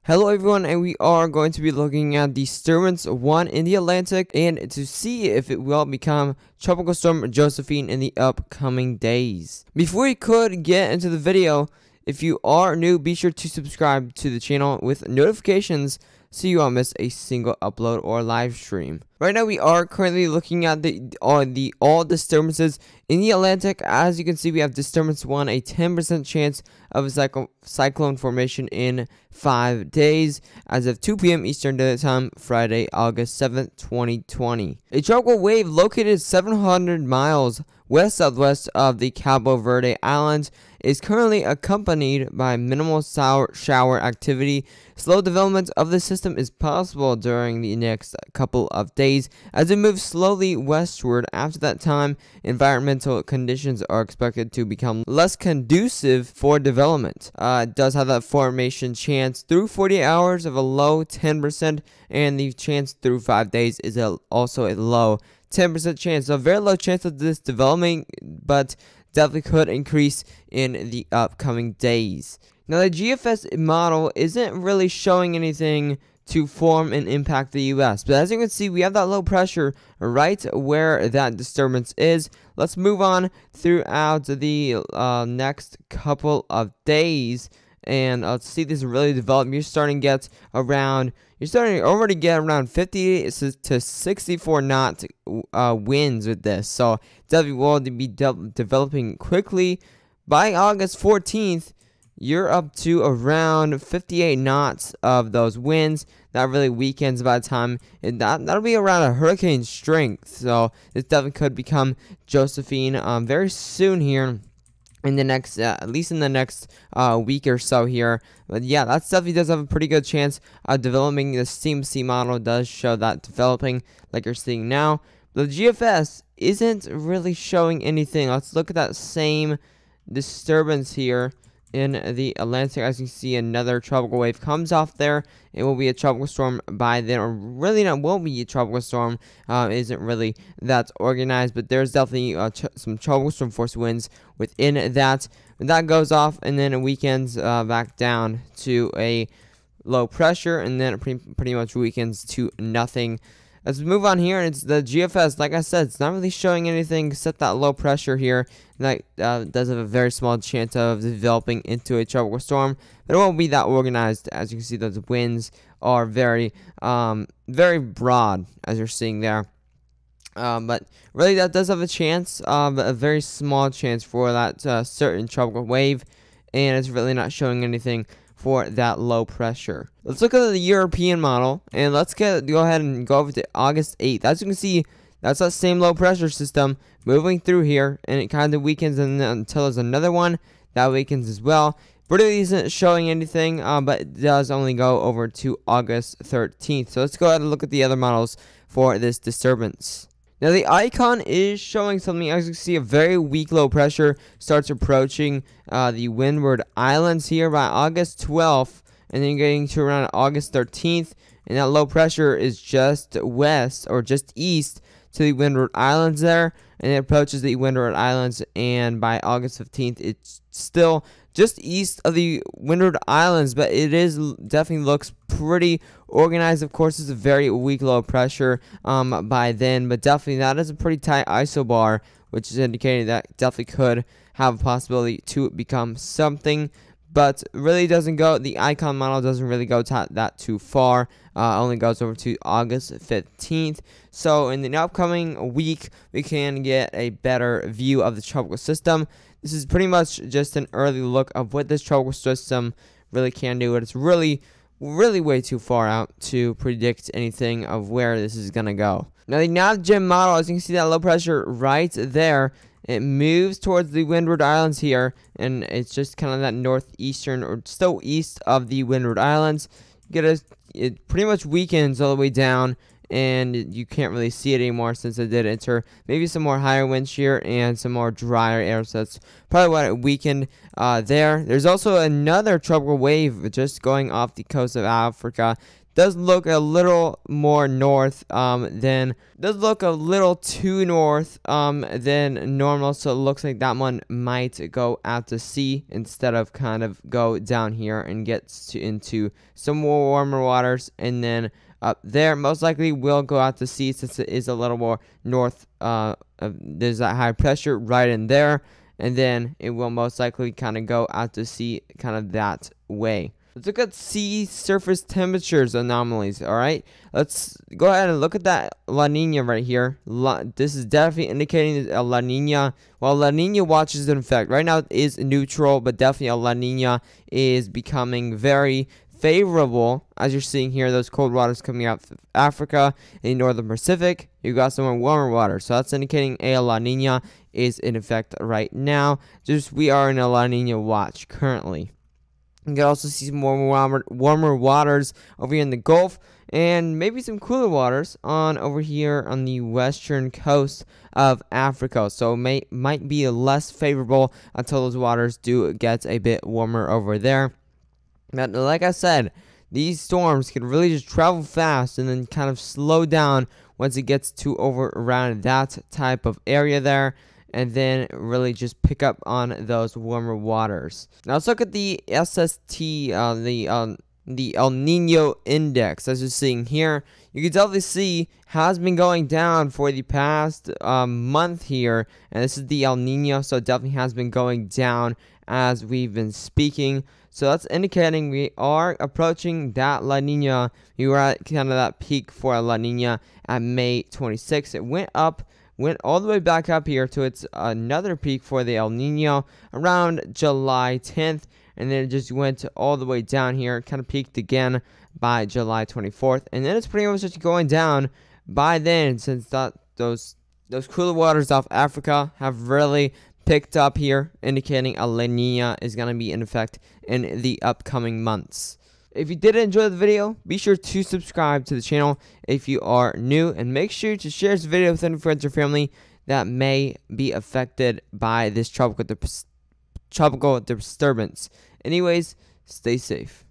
Hello everyone, and we are going to be looking at Disturbance 1 in the Atlantic and to see if it will become Tropical Storm Josephine in the upcoming days. Before we could get into the video, if you are new, be sure to subscribe to the channel with notifications so you won't miss a single upload or live stream. Right now we are currently looking at all disturbances in the Atlantic. As you can see, we have Disturbance 1, a 10% chance of a cyclone formation in 5 days as of 2 p.m. Eastern Daylight Time, Friday, August 7th, 2020. A tropical wave located 700 miles west-southwest of the Cabo Verde Islands is currently accompanied by minimal shower activity. Slow development of the system is possible during the next couple of days as it moves slowly westward. After that time, environmental conditions are expected to become less conducive for development. It does have that formation chance through 48 hours of a low 10%, and the chance through 5 days is also a low 10% chance. So a very low chance of this developing, but definitely could increase in the upcoming days. Now, the GFS model isn't really showing anything to form and impact the U.S., but as you can see, we have that low pressure right where that disturbance is. Let's move on throughout the next couple of days, and let's see this really develop. You're starting to already get around 50 to 64 knot winds with this, so definitely will be developing quickly. By August 14th, you're up to around 58 knots of those winds. That really weakens by the time, and that'll be around a hurricane strength. So this definitely could become Josephine very soon here, in the next, at least in the next week or so here. But yeah, that definitely does have a pretty good chance of developing. The CMC model does show that developing, like you're seeing now. The GFS isn't really showing anything. Let's look at that same disturbance here in the Atlantic. As you can see, another tropical wave comes off there. It will be a tropical storm by then, or really not will be a tropical storm. Isn't really that organized, but there's definitely some tropical storm force winds within that. And that goes off, and then it weakens back down to a low pressure, and then it pretty much weakens to nothing. Let's move on here, and it's the GFS. Like I said, it's not really showing anything except that low pressure here. That does have a very small chance of developing into a tropical storm, but it won't be that organized. As you can see, those winds are very broad, as you're seeing there. But really, that does have a chance, a very small chance for that certain tropical wave, and it's really not showing anything for that low pressure. Let's look at the European model, and let's go ahead and go over to August 8th. As you can see, that's that same low pressure system moving through here, and it kind of weakens until there's another one that weakens as well. Really isn't showing anything, but it does only go over to August 13th. So let's go ahead and look at the other models for this disturbance. Now, the icon is showing something. As you can see, a very weak low pressure starts approaching the Windward Islands here by August 12th, and then getting to around August 13th, and that low pressure is just west or just east to the Windward Islands there, and it approaches the Windward Islands, and by August 15th, it's still just east of the Windward Islands, but it definitely looks pretty organized. Of course, it's a very weak low pressure by then, but definitely that is a pretty tight isobar, which is indicating that definitely could have a possibility to become something. But really doesn't go, the icon model doesn't really go that too far. Only goes over to August 15th. So in the upcoming week, we can get a better view of the tropical system. This is pretty much just an early look of what this tropical system really can do. It's really way too far out to predict anything of where this is going to go. Now, the NavGem model, as you can see that low pressure right there, it moves towards the Windward Islands here, and it's just kind of that northeastern or still east of the Windward Islands. It pretty much weakens all the way down, and you can't really see it anymore since it did enter maybe some more higher wind shear and some more drier air. So that's probably what it weakened there. There's also another tropical wave just going off the coast of Africa. does look a little more north does look a little too north than normal, so it looks like that one might go out to sea instead of kind of go down here and get into some more warmer waters, and then up there most likely will go out to sea since it is a little more north. There's that high pressure right in there, and then it will most likely kind of go out to sea kind of that way. Let's look at sea surface temperatures anomalies, alright? Let's go ahead and look at that La Nina right here. This is definitely indicating a La Nina. While La Nina watch is in effect. Right now it is neutral, but definitely a La Nina is becoming very favorable. As you're seeing here, those cold waters coming out of Africa and the northern Pacific. You got some more warmer water. So that's indicating a La Nina is in effect right now. Just we are in a La Nina watch currently. You can also see some more warmer waters over here in the Gulf, and maybe some cooler waters on over here on the western coast of Africa. So might be less favorable until those waters do get a bit warmer over there. But like I said, these storms can really just travel fast and then kind of slow down once it gets to over around that type of area there, and then really just pick up on those warmer waters. Now let's look at the SST, the El Nino Index. As you're seeing here, you can definitely see has been going down for the past month here, and this is the El Nino, so it definitely has been going down as we've been speaking. So that's indicating we are approaching that La Nina. We were at kind of that peak for a La Nina at May 26th. It went all the way back up here to its another peak for the El Nino around July 10th, and then it just went all the way down here, kind of peaked again by July 24th, and then it's pretty much just going down by then, since those cooler waters off Africa have really picked up here, indicating a La Nina is going to be in effect in the upcoming months. If you did enjoy the video, be sure to subscribe to the channel if you are new, and make sure to share this video with any friends or family that may be affected by this tropical disturbance. Anyways, stay safe.